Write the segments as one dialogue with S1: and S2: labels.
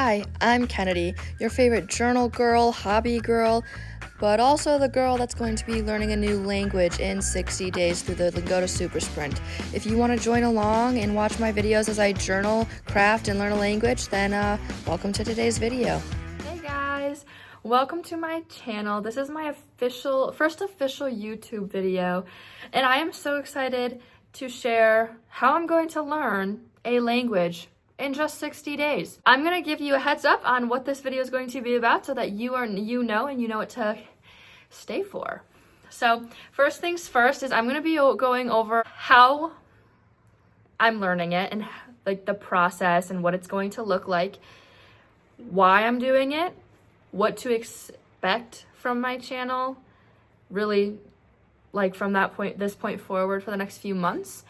S1: Hi, I'm Kennedy, your favorite journal girl, hobby girl, but also the girl that's going to be learning a new language in 60 days through the Lingoda Super Sprint. If you want to join along and watch my videos as I journal, craft, and learn a language, then welcome to today's video.
S2: Hey guys, welcome to my channel. This is my first official YouTube video, and I am so excited to share how I'm going to learn a language in just 60 days. I'm going to give you a heads up on what this video is going to be about so that you know what to stay for. So first things first is I'm going to be going over how I'm learning it and like the process and what it's going to look like, why I'm doing it, what to expect from my channel, really like from this point forward for the next few months.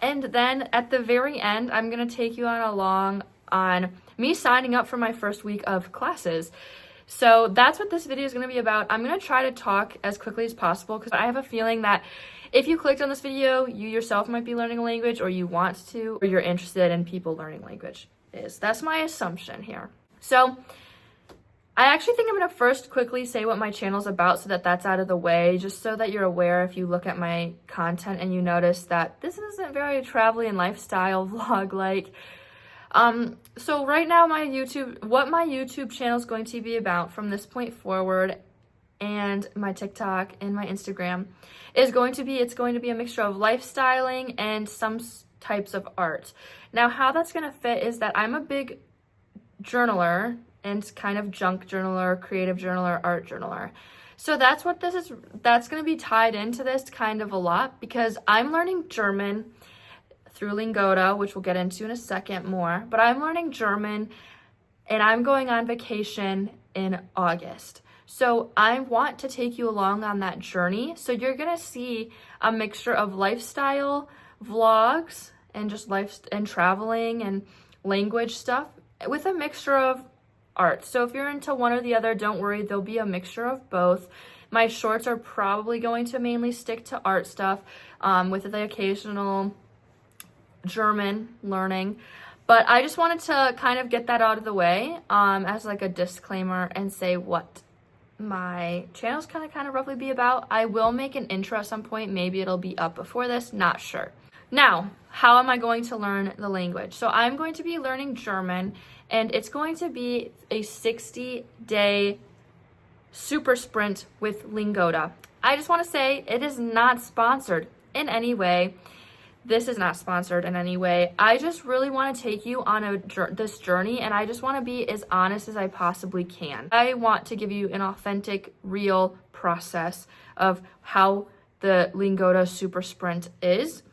S2: And then at the very end, I'm going to take you along on me signing up for my first week of classes. So that's what this video is going to be about. I'm going to try to talk as quickly as possible because I have a feeling that if you clicked on this video, you yourself might be learning a language, or you want to, or you're interested in people learning languages. That's my assumption here. So I actually think I'm going to first quickly say what my channel's about so that that's out of the way, just so that you're aware if you look at my content and you notice that this isn't very travel and lifestyle vlog like. So right now what my YouTube channel is going to be about from this point forward, and my TikTok and my Instagram is going to be a mixture of lifestyling and some types of art. Now how that's going to fit is that I'm a big journaler and kind of junk journaler, creative journaler, art journaler. So that's what this is. That's going to be tied into this kind of a lot because I'm learning German through Lingoda, which we'll get into in a second more. But I'm learning German and I'm going on vacation in August. So I want to take you along on that journey. So you're going to see a mixture of lifestyle vlogs and just life and traveling and language stuff with a mixture of art. So if you're into one or the other, don't worry, there'll be a mixture of both. My shorts are probably going to mainly stick to art stuff, with the occasional German learning. But I just wanted to kind of get that out of the way as like a disclaimer and say what my channel's kind of roughly be about. I will make an intro at some point. Maybe it'll be up before this, not sure. Now, how am I going to learn the language? So I'm going to be learning German, and it's going to be a 60-day super sprint with Lingoda. I just want to say it is not sponsored in any way. This is not sponsored in any way. I just really want to take you on this journey, and I just want to be as honest as I possibly can. I want to give you an authentic, real process of how the Lingoda Super Sprint is.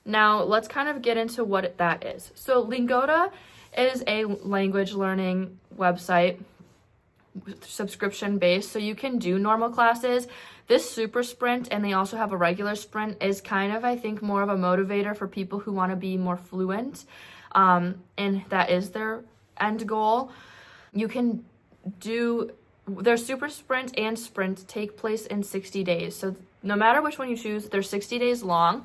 S2: Now, let's kind of get into what that is. So Lingoda is a language learning website, subscription based, so you can do normal classes. This super sprint, and they also have a regular sprint, is kind of, I think, more of a motivator for people who want to be more fluent, and that is their end goal. You can do their super sprint and sprint take place in 60 days. So no matter which one you choose, they're 60 days long.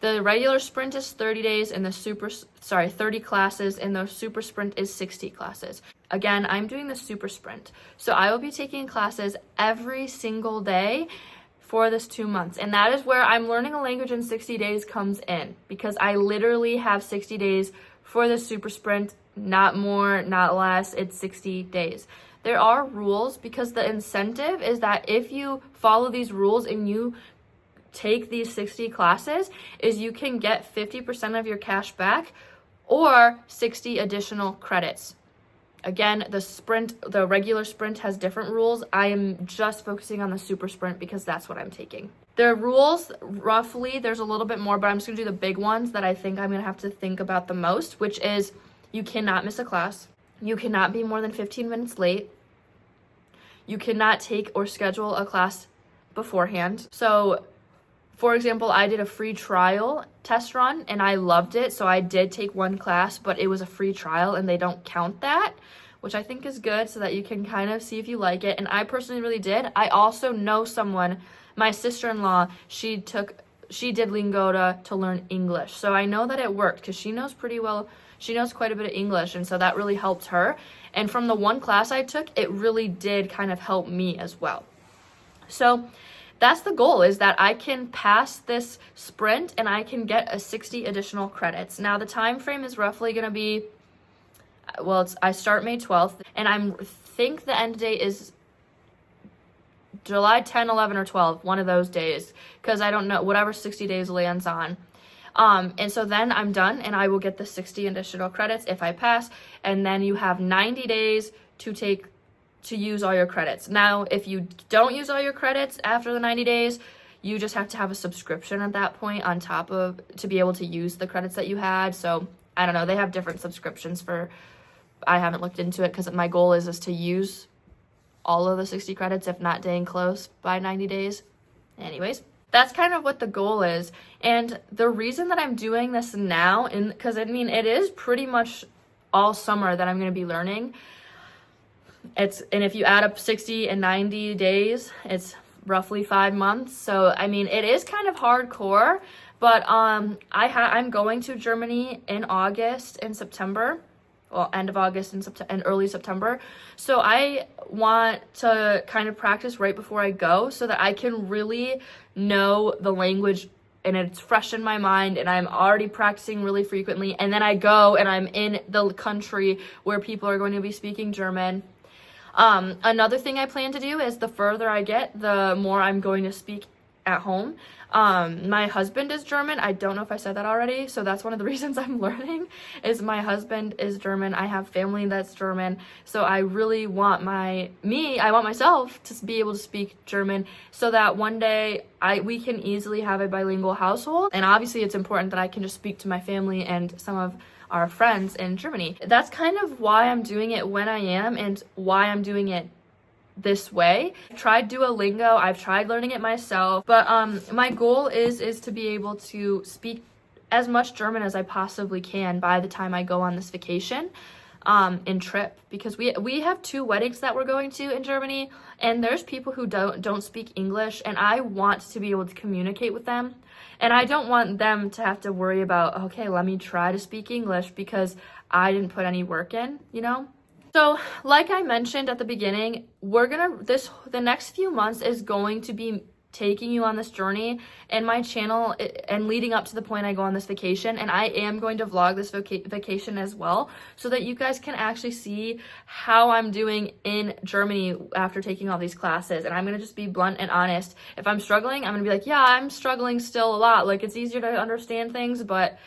S2: The regular sprint is 30 days and 30 classes, and the super sprint is 60 classes. Again, I'm doing the super sprint. So I will be taking classes every single day for this 2 months. And that is where I'm learning a language in 60 days comes in, because I literally have 60 days for the super sprint, not more, not less. It's 60 days. There are rules because the incentive is that if you follow these rules and you take these 60 classes, is you can get 50% of your cash back or 60 additional credits. Again, the regular sprint has different rules. I am just focusing on the super sprint because that's what I'm taking. The rules, roughly, there's a little bit more, but I'm just gonna do the big ones that I think I'm gonna have to think about the most, which is you cannot miss a class. You cannot be more than 15 minutes late. You cannot take or schedule a class beforehand. So for example, I did a free trial test run and I loved it. So I did take one class, but it was a free trial and they don't count that, which I think is good so that you can kind of see if you like it. And I personally really did. I also know someone, my sister-in-law, she did Lingoda to learn English. So I know that it worked because she knows pretty well. she knows quite a bit of English, and so that really helped her. And from the one class I took, it really did kind of help me as well. So that's the goal, is that I can pass this sprint and I can get a 60 additional credits. Now the time frame is roughly going to be, well, I start May 12th, and I think the end date is July 10, 11, or 12, one of those days, because I don't know, whatever 60 days lands on. And so then I'm done, and I will get the 60 additional credits if I pass, and then you have 90 days to use all your credits. Now, if you don't use all your credits after the 90 days, you just have to have a subscription at that point on top of, to be able to use the credits that you had. So I don't know, they have different subscriptions for, I haven't looked into it, because my goal is to use all of the 60 credits, if not dang close, by 90 days. Anyways, that's kind of what the goal is. And the reason that I'm doing this now, because I mean, it is pretty much all summer that I'm going to be learning. And if you add up 60 and 90 days, it's roughly 5 months. So I mean, it is kind of hardcore, but I'm going to Germany in August and September. Well, end of August and early September. So I want to kind of practice right before I go, so that I can really know the language and it's fresh in my mind, and I'm already practicing really frequently. And then I go and I'm in the country where people are going to be speaking German. Another thing I plan to do is, the further I get, the more I'm going to speak at home. My husband is German. I don't know if I said that already. So that's one of the reasons I'm learning, is my husband is German. I have family that's German. So I really want I want myself to be able to speak German, so that one day we can easily have a bilingual household. And obviously it's important that I can just speak to my family and some of our friends in Germany. That's kind of why I'm doing it when I am, and why I'm doing it this way. I've tried Duolingo, I've tried learning it myself, but my goal is to be able to speak as much German as I possibly can by the time I go on this vacation and trip, because we have 2 weddings that we're going to in Germany, and there's people who don't speak English, and I want to be able to communicate with them, and I don't want them to have to worry about, okay, let me try to speak English because I didn't put any work in, you know? So like I mentioned at the beginning, the next few months is going to be taking you on this journey in my channel, and leading up to the point I go on this vacation. And I am going to vlog this vacation as well, so that you guys can actually see how I'm doing in Germany after taking all these classes. And I'm going to just be blunt and honest. If I'm struggling, I'm going to be like, yeah, I'm struggling still a lot. Like, it's easier to understand things, but...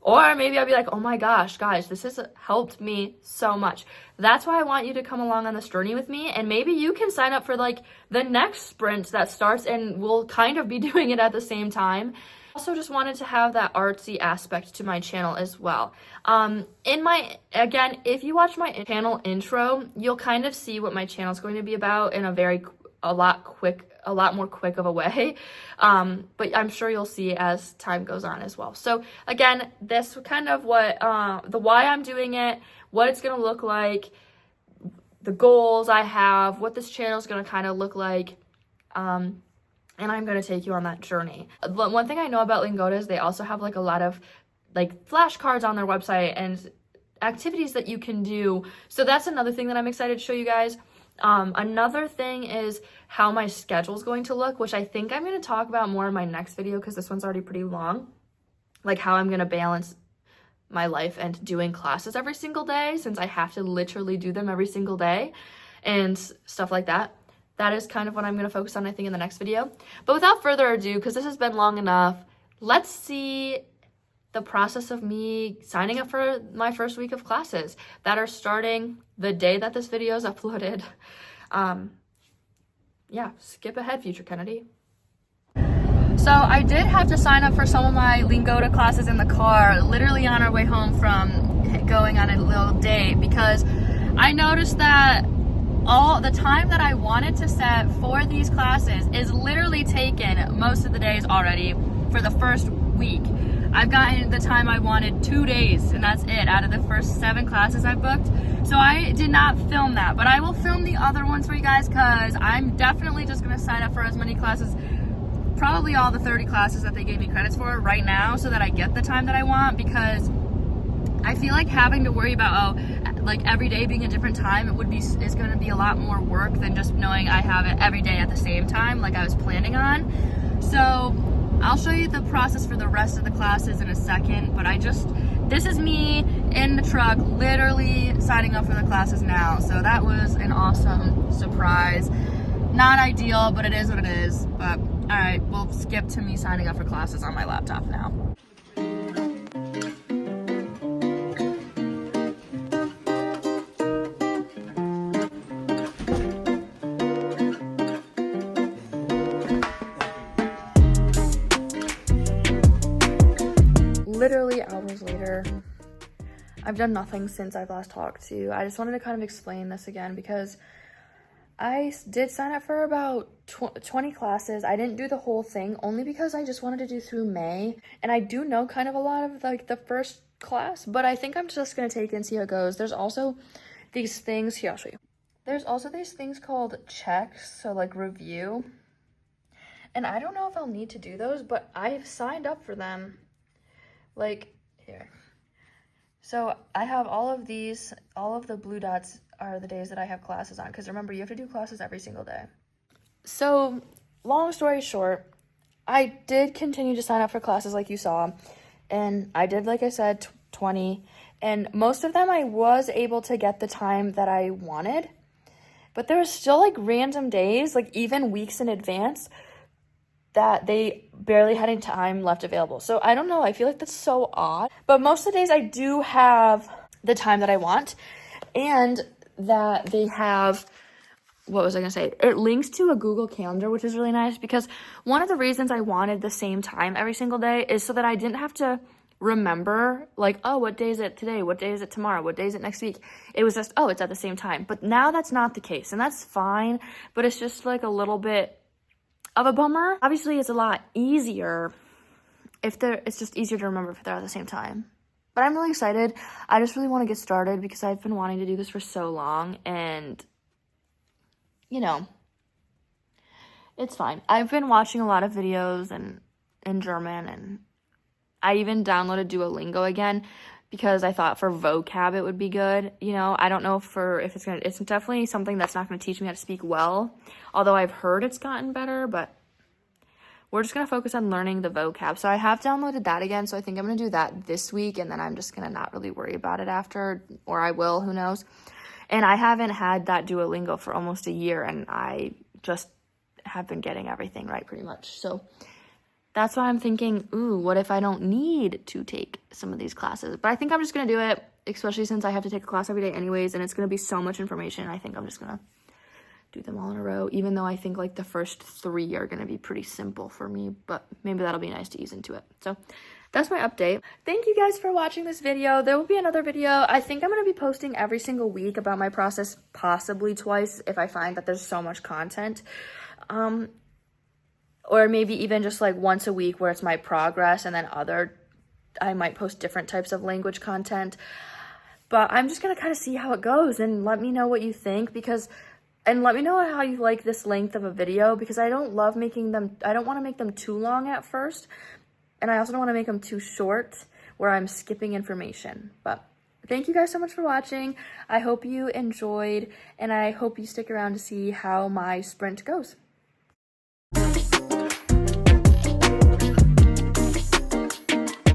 S2: Or maybe I'll be like, oh my gosh, guys, this has helped me so much. That's why I want you to come along on this journey with me. And maybe you can sign up for like the next sprint that starts, and we'll kind of be doing it at the same time. Also just wanted to have that artsy aspect to my channel as well. Again, if you watch my channel intro, you'll kind of see what my channel is going to be about in a lot more quick of a way, but I'm sure you'll see as time goes on as well. So again, this kind of what the why I'm doing it, what it's gonna look like, the goals I have, what this channel is gonna kind of look like, and I'm gonna take you on that journey. One thing I know about Lingoda is they also have like a lot of like flashcards on their website and activities that you can do. So that's another thing that I'm excited to show you guys. Another thing is how my schedule is going to look, which I think I'm going to talk about more in my next video, because this one's already pretty long, like how I'm going to balance my life and doing classes every single day, since I have to literally do them every single day and stuff like that. That is kind of what I'm going to focus on, I think, in the next video. But without further ado, because this has been long enough, let's see the process of me signing up for my first week of classes that are starting the day that this video is uploaded. Yeah, skip ahead, future Kennedy. So I did have to sign up for some of my Lingoda classes in the car, literally on our way home from going on a little date, because I noticed that all the time that I wanted to set for these classes is literally taken most of the days already for the first week. I've gotten the time I wanted 2 days, and that's it out of the first 7 classes I've booked. So I did not film that, but I will film the other ones for you guys, because I'm definitely just going to sign up for as many classes, probably all the 30 classes that they gave me credits for right now, so that I get the time that I want, because I feel like having to worry about, like every day being a different time, is going to be a lot more work than just knowing I have it every day at the same time like I was planning on. So I'll show you the process for the rest of the classes in a second, but this is me in the truck literally signing up for the classes now. So that was an awesome surprise. Not ideal, but it is what it is. But all right, we'll skip to me signing up for classes on my laptop now. Literally hours later, I've done nothing since I've last talked to you. I just wanted to kind of explain this again because I did sign up for about 20 classes. I didn't do the whole thing only because I just wanted to do through May. And I do know kind of a lot of like the first class, but I think I'm just going to take it and see how it goes. There's also these things, here, I'll show you. There's also these things called checks, so like review. And I don't know if I'll need to do those, but I've signed up for them. Like, here. So I have all of these, all of the blue dots are the days that I have classes on, because remember, you have to do classes every single day. So long story short, I did continue to sign up for classes like you saw, and I did, like I said, 20, and most of them I was able to get the time that I wanted, but there was still like random days, like even weeks in advance, that they barely had any time left available. So I don't know, I feel like that's so odd. But most of the days I do have the time that I want, and that they have, what was I gonna say? It links to a Google Calendar, which is really nice, because one of the reasons I wanted the same time every single day is so that I didn't have to remember, like, oh, what day is it today? What day is it tomorrow? What day is it next week? It was just, oh, it's at the same time. But now that's not the case, and that's fine, but it's just like a little bit of a bummer. Obviously, it's a lot easier it's just easier to remember if they're at the same time. But I'm really excited. I just really want to get started because I've been wanting to do this for so long, and you know, it's fine. I've been watching a lot of videos in German, and I even downloaded Duolingo again because I thought for vocab it would be good. You know, I don't know it's definitely something that's not going to teach me how to speak well, although I've heard it's gotten better, but we're just going to focus on learning the vocab. So I have downloaded that again, so I think I'm going to do that this week, and then I'm just going to not really worry about it after, or I will, who knows. And I haven't had that Duolingo for almost a year, and I just have been getting everything right pretty much. So that's why I'm thinking, ooh, what if I don't need to take some of these classes? But I think I'm just going to do it, especially since I have to take a class every day anyways, and it's going to be so much information. I think I'm just going to do them all in a row, even though I think like the first 3 are going to be pretty simple for me, but maybe that'll be nice to ease into it. So that's my update. Thank you guys for watching this video. There will be another video. I think I'm going to be posting every single week about my process, possibly twice if I find that there's so much content. Or maybe even just like once a week where it's my progress, and then I might post different types of language content. But I'm just going to kind of see how it goes, and let me know what you think, and let me know how you like this length of a video, because I don't want to make them too long at first, and I also don't want to make them too short where I'm skipping information. But thank you guys so much for watching. I hope you enjoyed, and I hope you stick around to see how my sprint goes.